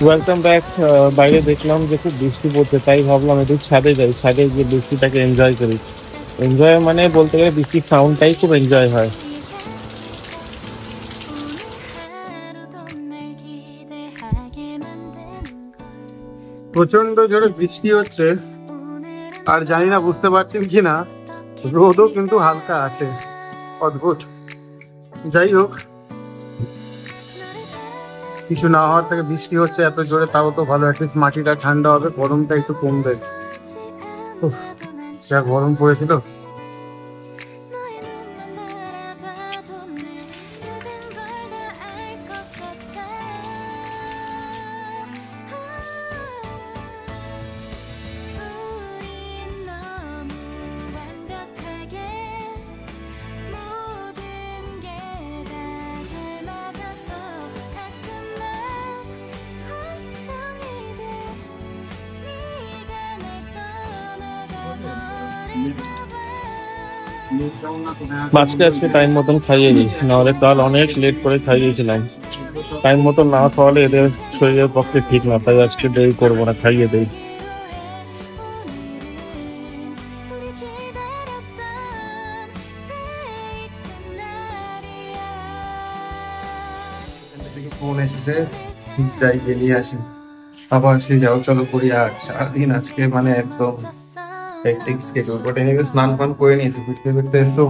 Welcome back. বাইরে দেখলাম যে খুব বৃষ্টি পড়ছে, তাই ভাবলাম একটু ছাদে যাই, ছাদে গিয়ে বৃষ্টিটাকে এনজয় করি। এনজয় মানে বলতে গেলে বৃষ্টির সাউন্ডটাই খুব এনজয় হয়। প্রচন্ড জোরে বৃষ্টি হচ্ছে, আর জানি না বুঝতে পারছেন কিনা, রোদও কিন্তু হালকা আছে। অদ্ভুত। যাই হোক, কিছু না হওয়ার থেকে বৃষ্টি হচ্ছে এত জোরে, তাও তো ভালো, অ্যাটলিস্ট মাটিটা ঠান্ডা হবে, গরমটা একটু কমবে। উফ, যা গরম পড়েছিল। মাছকে আজকে টাইম মতন খাইয়ে দিই, নাহলে কাল অনেক লেট করে খাইয়েছিলাম। টাইম মতন না খাওয়ালে এদের শরীরের পক্ষে ঠিক না, তাই আজকে দেরি করবো না, খাইয়ে দিই। ফোন এসেছে, যাই গিয়ে নিয়ে আসি। আবার সে যাও চলো করি। আর সারাদিন আজকে মানে একদম হেক্টিক শিডিউল। বাট এনিওয়ে স্নান ফান করে নিয়েছি, ফিরতে ফিরতে তো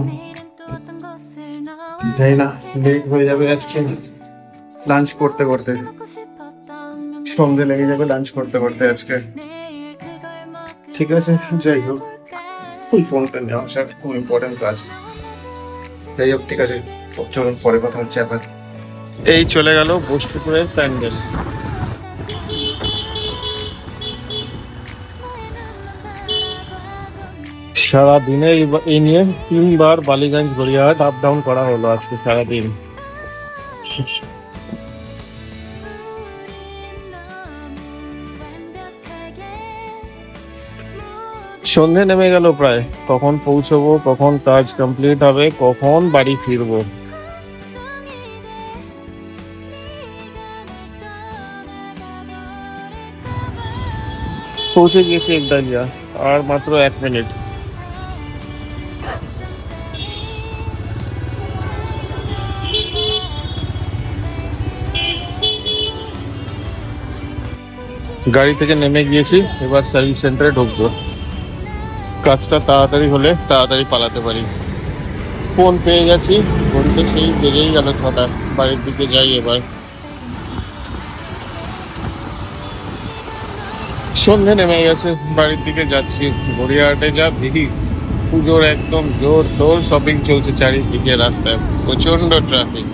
যাই না, লেট হয়ে যাবে আজকে লাঞ্চ করতে করতে, সন্ধে লেগে যাবে লাঞ্চ করতে করতে আজকে। ঠিক আছে, যাই হোক, ওই ফোনটা নেওয়া আসার খুব ইম্পর্টেন্ট কাজ। যাই হোক, ঠিক আছে, চলুন পরে কথা হচ্ছে আবার। এই চলে গেল বোসপুকুরের প্যান্ডেল। সারাদিনে এই নিয়ে 3 বার বালিগঞ্জ গড়িয়াহাট আপ ডাউন করা হলো আজকে সারাদিন। সন্ধে নেমে গেল প্রায়, কখন পৌঁছবো, কখন কাজ কমপ্লিট হবে, কখন বাড়ি ফিরবো। পৌঁছে গিয়েছি একদালিয়া, আর মাত্র 1 মিনিট। গাড়ি থেকে নেমে গিয়েছি, এবার সার্ভিস সেন্টারে ঢুকবো। কাজটা তাড়াতাড়ি হলে তাড়াতাড়ি পালাতে পারি। ফোন পেয়ে গেছি, ঘড়িতে সেই বেজেই গেল 6টা। বাড়ির দিকে যাই এবার। সন্ধে নেমে গেছে, বাড়ির দিকে যাচ্ছি। গড়িয়াহাটে যা ভিড়, পুজোর একদম জোর তোর শপিং চলছে চারিদিকে, রাস্তায় প্রচন্ড ট্রাফিক।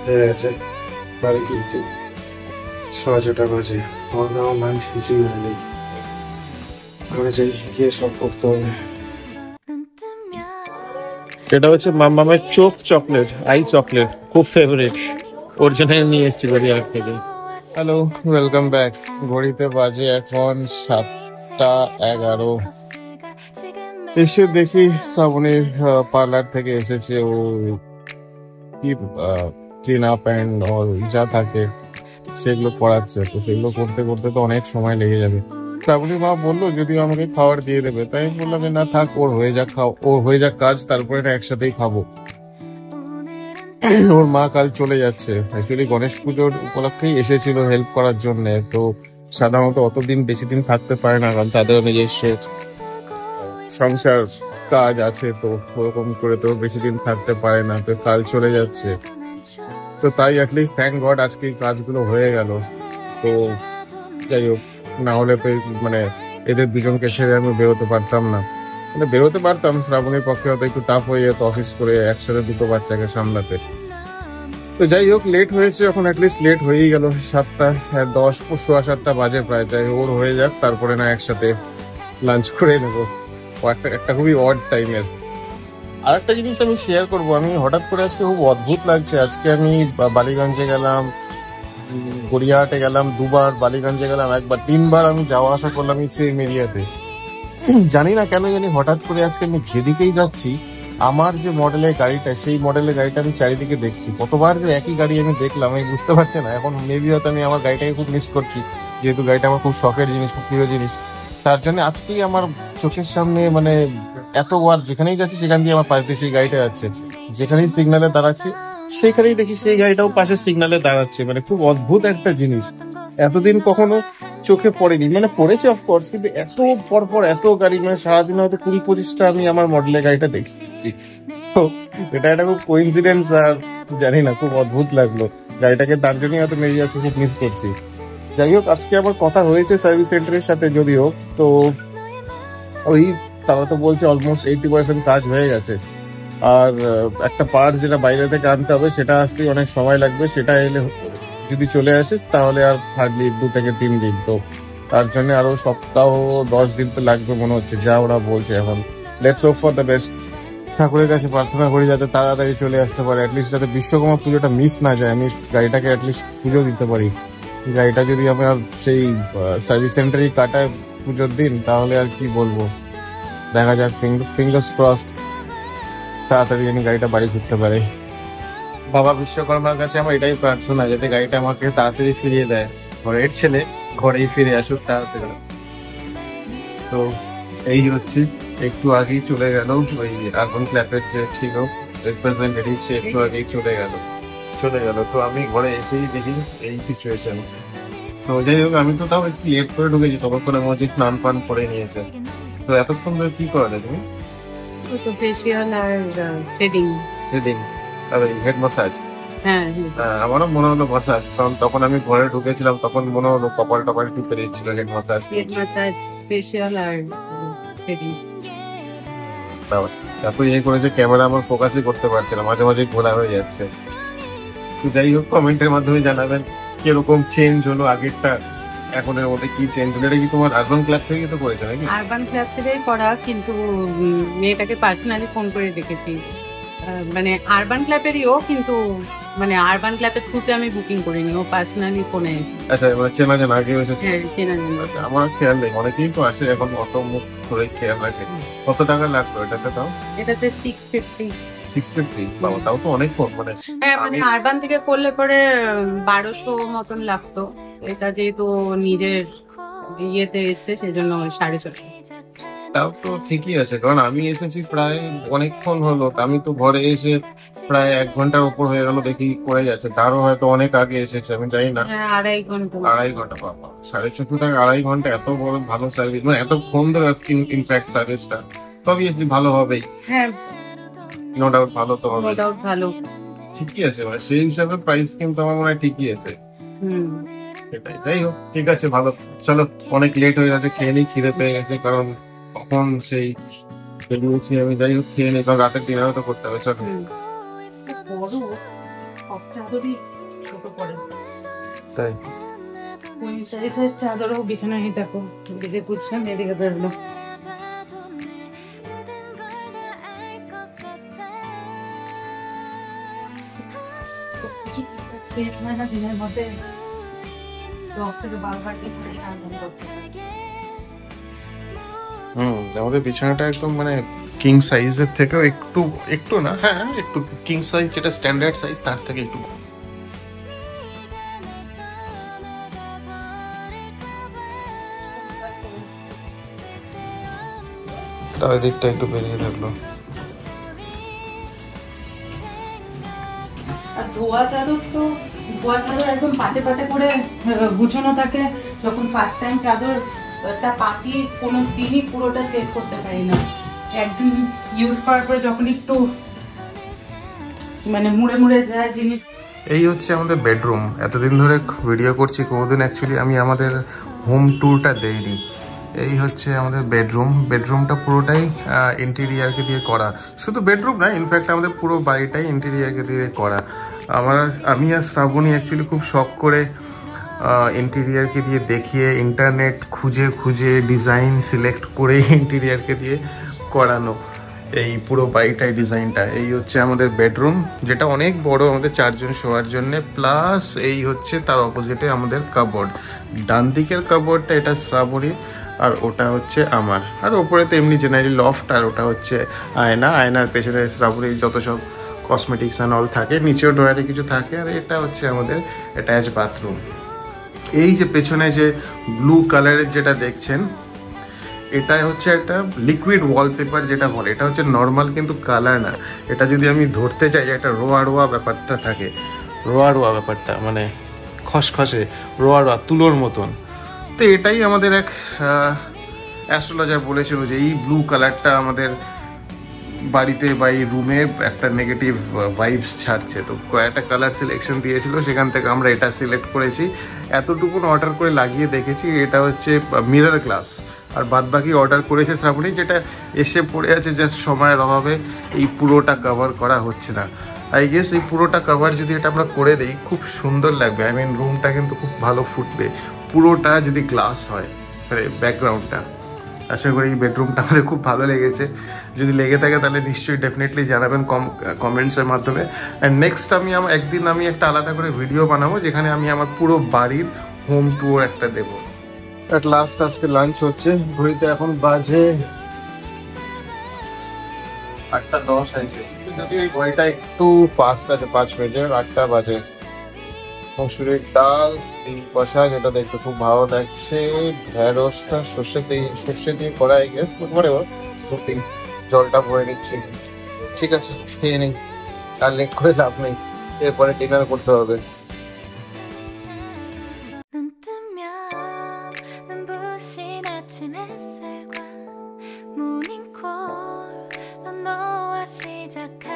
হয়ে গেছে, বাড়ি ফিরছি। 6:30 বাজে, খাওয়া দাওয়া লাঞ্চ কিছুই হয়নি। ঘরে যাই, গিয়ে সব করতে হবে। এটা হচ্ছে মামামের চোখ চকলেট, আই চকলেট, খুব ফেভারিট। ওর জন্য নিয়ে এসেছি গড়িয়াহাট থেকে। Hello, welcome back. ঘড়িতে বাজে এখন 7টা 11। এসে দেখি শ্রাবণীর পার্লার থেকে এসেছে। ও কি ক্লিন আপ অ্যান্ড অল যা থাকে সেগুলো করাচ্ছে, তো সেগুলো করতে করতে তো অনেক সময় লেগে যাবে। শ্রাবণীর মা বললো যদিও আমাকে খাবার দিয়ে দেবে, তাই আমি বললাম না থাক, ওর হয়ে যাক, ওর হয়ে যাক কাজ, তারপরে একসাথেই খাবো। ওর মা কাল চলে যাচ্ছে, অ্যাকচুয়ালি গণেশ পুজোর উপলক্ষেই এসেছিল হেল্প করার জন্য। তো সাধারণত অতদিন বেশি দিন থাকতে পারে না, কারণ তাদের নিজস্ব সংসার কাজ আছে, তো ওরকম করে তো বেশি দিন থাকতে পারে না, তো কাল চলে যাচ্ছে। তো তাই অ্যাটলিস্ট থ্যাংক গড আজকে কাজগুলো হয়ে গেল। তো যাই হোক, না হলে তো মানে এদের দুজনকে ছেড়ে আমি বেরোতে পারতাম না। মানে বেরোতে পারতাম, শ্রাবণীর পক্ষে হয়তো একটু টাফ হয়ে যেত অফিস করে একসাথে দুটো বাচ্চাকে সামলাতে। তো যাই হোক, লেট হয়েছে, এখন অ্যাটলিস্ট লেট হয়েই গেল, 7:10, 7:15 বাজে প্রায়। যাই ওর হয়ে যাক, তারপরে না একসাথে লাঞ্চ করে নেবো। একটা খুবই অড টাইমের। আর একটা জিনিস আমি শেয়ার করবো, আমি হঠাৎ করে আজকে খুব অদ্ভুত লাগছে। আজকে আমি বালিগঞ্জে গেলাম, গড়িয়াহাটে গেলাম দুবার, বালিগঞ্জে গেলাম একবার, 3বার আমি যাওয়া আসা করলাম এই সেম এরিয়াতে। জানি না কেন জানি হঠাৎ করে আজকে আমি যেদিকেই যাচ্ছি আমার যে মডেলের গাড়িটা, সেই মডেলের গাড়িটা আমি চারিদিকে দেখছি। কতবার যে একই গাড়ি আমি দেখলাম আমি বুঝতে পারছি না। এখন মেবি হয়তো আমি আমার গাড়িটাকে খুব মিস করছি, যেহেতু গাড়িটা আমার খুব শখের জিনিস, খুব প্রিয় জিনিস। তার জন্য আজকেই আমার চোখের সামনে মানে এতবার যেখানেই যাচ্ছি সেখান দিয়ে আমার পাশ দিয়ে সেই গাড়িটা যাচ্ছে। যেখানেই সিগনালে দাঁড়াচ্ছি সেখানেই দেখি সেই গাড়িটাও পাশে সিগনালে দাঁড়াচ্ছে। মানে খুব অদ্ভুত একটা জিনিস, এতদিন কখনো চোখে পড়েনি। মানে পড়েছে অফকোর্স, কিন্তু এত পর এত গাড়ি, মানে সারাদিন হয়তো 20-25টা আমি আমার মডেলের গাড়িটা দেখছি। তো এটা একটা খুব কোইন্সিডেন্স, আর জানি না, খুব অদ্ভুত লাগলো গাড়িটাকে, তার জন্যই হয়তো মেরি আজকে খুব মিস করছি। যাই হোক, আজকে আমার কথা হয়েছে সার্ভিস সেন্টারের সাথে, যদিও তো ওই তারা তো বলছে অলমোস্ট 80% কাজ হয়ে গেছে। আর একটা পার্ট যেটা বাইরে থেকে আনতে হবে সেটা আসতেই অনেক সময় লাগবে। সেটা এলে যদি চলে আসে তাহলে আর হার্ডলি 2 থেকে 3 দিন, তো তার জন্য আরো সপ্তাহ 10 দিন তো লাগবে মনে হচ্ছে, যা ওরা বলছে। এখন let's hope for the best. ঠাকুরের কাছে প্রার্থনা করি যাতে তাড়াতাড়ি চলে আসতে পারে, অ্যাটলিস্ট যাতে বিশ্বকর্মা পুজোটা মিস না যায়, আমি গাড়িটাকে অ্যাটলিস্ট পুজো দিতে পারি। গাড়িটা যদি আমার সেই সার্ভিস সেন্টারেই কাটায় পুজোর দিন, তাহলে আর কি বলবো, দেখা যাক, ফিঙ্গার্স ক্রসড তাড়াতাড়ি আমি গাড়িটা বাড়ি ফিরতে পারি। বাবা বিশ্বকর্মার কাছে আমার এটাই প্রার্থনা, যাতে গাড়িটা আমাকে তাড়াতাড়ি ফিরিয়ে দেয়, ঘরের ছেলে ঘরেই ফিরে আসুক তাড়াতাড়ি। তো এই হচ্ছে, একটু আগেই চলে গেল ওই আরবান ক্ল্যাপের যে ছিল রিপ্রেজেন্টেটিভ, সে একটু আগেই চলে গেল। তো আমি ঘরে এসেই দেখি এই সিচুয়েশন। তো যাই হোক, আমি তো তাও একটু লেট করে ঢুকেছি, ততক্ষণ আমার হচ্ছে স্নান পান করে নিয়েছে। তো এতক্ষণ ধরে কি করে তুমি? তো ফেসিয়াল আর থ্রেডিং। আর হেড ম্যাসাজ? হ্যাঁ, আমারও মনে হলো ম্যাসাজ, কারণ তখন আমি ঘরে ঢুকেছিলাম, তখন মনে হলো কপাল টপাল টিপে দিচ্ছিল হেড ম্যাসাজ। ফেসিয়াল আর থ্রেডিং। এত ইয়ে করেছে, ক্যামেরা আমার ফোকাসই করতে পারছে না, মাঝে মাঝে ঘোরা হয়ে যাচ্ছে। তো যাই হোক, কমেন্টের মাধ্যমে জানাবেন কিরকম চেঞ্জ হলো আগেরটা এখনের মধ্যে, কি চেঞ্জ হলো। এটা কি তোমার আরবান ক্লাব থেকে তো করেছে নাকি? আরবান ক্লাব থেকেই করা, কিন্তু মেয়েটাকে পার্সোনালি ফোন করে দেখেছি। মানে আরবান ক্লাবেরইও, কিন্তু মানে আরবান ক্লাবের থ্রুতে আমি বুকিং করিনি, ও পার্সোনালি ফোনে এসেছে। আচ্ছা, মানে চেনা জানা আগে এসেছে? হ্যাঁ, চেনা জানা। আচ্ছা, আমার খেয়াল নেই, অনেকেই তো আসে এখন, অত মুখ করে খেয়াল রাখে। কত টাকা লাগলো এটাতে? তাও এটাতে 650। 650? বাবা, তাও তো অনেক কম। মানে হ্যাঁ, মানে আরবান থেকে করলে পরে 1200 মতন লাগতো। এটা যেহেতু নিজের ইয়েতে এসছে, সেজন্য 450। তাও তো ঠিকই আছে, কারণ আমি এসেছি প্রায় অনেকক্ষণ হলো, আমি তো ঘরে এসে প্রায় 1 ঘন্টার উপর হয়ে গেল দেখি করে যাচ্ছে। তারও হয়তো অনেক আগে এসেছে, আমি জানি না। হ্যাঁ, 2.5 ঘন্টা। 2.5 ঘন্টা? বাবা, 450 টাকা 2.5 ঘন্টা, এত বড় ভালো সার্ভিস, মানে এতক্ষণ ধরে ইনফ্যাক্ট সার্ভিসটা তো অবভিয়াসলি ভালো হবেই। হ্যাঁ, নো ডাউট ভালো তো হবে, নো ডাউট ভালো। ঠিকই আছে, মানে সেই হিসাবে প্রাইস কিন্তু আমার মনে হয় ঠিকই আছে। সেটাই, যাই হোক, ঠিক আছে, ভালো। চলো, অনেক লেট হয়ে গেছে, খেয়ে নিই, খিদে পেয়ে গেছে, কারণ কখন সেই বেরিয়েছি আমি। যাই হোক, খেয়ে নিই, কারণ রাতের ডিনারও তো করতে হবে। চলো। তাই চাদরও বিছানায় দেখো, দেখে বুঝলাম এদিকে বেরোলো। দিনের মধ্যে 10 থেকে 12 বার আমাদের বিছানাটা একদম মানে কিং সাইজের থেকেও একটু না, হ্যাঁ একটু কিং সাইজ, যেটা স্ট্যান্ডার্ড সাইজ তার থেকে একটু। তার দিকটা একটু বেরিয়ে থাকলো। আর ধোয়া চাদর একদম পাটে পাটে করে গুছানো থাকে। যখন ফার্স্ট টাইম চাদরটা পাতি, কোনো দিনই পুরোটা সেট করতে পারি না। একদিন ইউজ করার পরে যখন একটু মানে মুড়ে যায় জিনিস, এই হচ্ছে আমাদের বেডরুম। এতদিন ধরে ভিডিও করছি, কোনোদিন অ্যাকচুয়ালি আমি আমাদের হোম ট্যুরটা দেইনি। এই হচ্ছে আমাদের বেডরুম। বেডরুমটা পুরোটাই ইন্টেরিয়ারকে দিয়ে করা। শুধু বেডরুম না, ইনফ্যাক্ট আমাদের পুরো বাড়িটাই ইন্টেরিয়ারকে দিয়ে করা। আমি আর শ্রাবণী অ্যাকচুয়ালি খুব শখ করে ইন্টেরিয়ারকে দিয়ে দেখিয়ে, ইন্টারনেট খুঁজে খুঁজে ডিজাইন সিলেক্ট করে ইন্টেরিয়ারকে দিয়ে করানো এই পুরো বাড়িটাই ডিজাইনটা। এই হচ্ছে আমাদের বেডরুম, যেটা অনেক বড় আমাদের 4 জন শোয়ার জন্যে। প্লাস এই হচ্ছে তার অপোজিটে আমাদের কাপবোর্ড। ডান দিকের কাপবোর্ডটা এটা শ্রাবণীর, আর ওটা হচ্ছে আমার। আর ওপরে তো এমনি জেনারেলি লফট, আর ওটা হচ্ছে আয়না। আয়নার পেছনে শ্রাবণীর যত সব কসমেটিক্স অ্যান্ড অল থাকে, নিচেও ড্রয়ারে কিছু থাকে। আর এটা হচ্ছে আমাদের অ্যাটাচ বাথরুম। এই যে পেছনে যে ব্লু কালারের যেটা দেখছেন, এটা হচ্ছে একটা লিকুইড ওয়ালপেপার যেটা বলে। এটা হচ্ছে নর্মাল কিন্তু কালার না। এটা যদি আমি ধরতে চাই, একটা রোয়া রোয়া ব্যাপারটা থাকে, রোয়া রোয়া ব্যাপারটা মানে খসখসে রোয়া রোয়া তুলোর মতন। তো এটাই আমাদের এক অ্যাস্ট্রোলজার বলেছিল যে এই ব্লু কালারটা আমাদের বাড়িতে বা এই রুমে একটা নেগেটিভ ভাইবস ছাড়ছে। তো কয়েকটা কালার সিলেকশন দিয়েছিল, সেখান থেকে আমরা এটা সিলেক্ট করেছি। এতটুকু অর্ডার করে লাগিয়ে দেখেছি। এটা হচ্ছে মিরর গ্লাস, আর বাদ বাকি অর্ডার করেছে শ্রাবণী, যেটা এসে পড়ে আছে জাস্ট সময়ের অভাবে এই পুরোটা কভার করা হচ্ছে না। আই গেস এই পুরোটা কভার যদি এটা আমরা করে দিই খুব সুন্দর লাগবে। আই মিন রুমটা কিন্তু খুব ভালো ফুটবে পুরোটা যদি গ্লাস হয়, ব্যাকগ্রাউন্ডটা। আশা করি এই বেডরুমটা আমাদের খুব ভালো লেগেছে। যদি লেগে থাকে তাহলে নিশ্চয়ই ডেফিনেটলি জানাবেন কমেন্টসের মাধ্যমে। অ্যান্ড নেক্সট একদিন আমি একটা আলাদা করে ভিডিও বানাবো, যেখানে আমি আমার পুরো বাড়ির হোম ট্যুর একটা দেবো। অ্যাট লাস্ট আজকে লাঞ্চ হচ্ছে। ঘড়িতে এখন বাজে 8:10 হয়ে গেছে। যদি এই ঘড়িটা একটু ফাস্ট আছে, 5 মিনিটের 8টা বাজে। মসুরির ডাল, তিল কষা, যেটা দেখতে খুব ভালো লাগছে। ঢেঁড়সটা সর্ষে দিয়ে করা গেস করতে পারে। জলটা বয়ে নিচ্ছি। ঠিক আছে, খেয়ে নেই, আর লেট করে লাভ নেই, এরপরে ডিনার করতে হবে। 모닝콜로 너와 시작한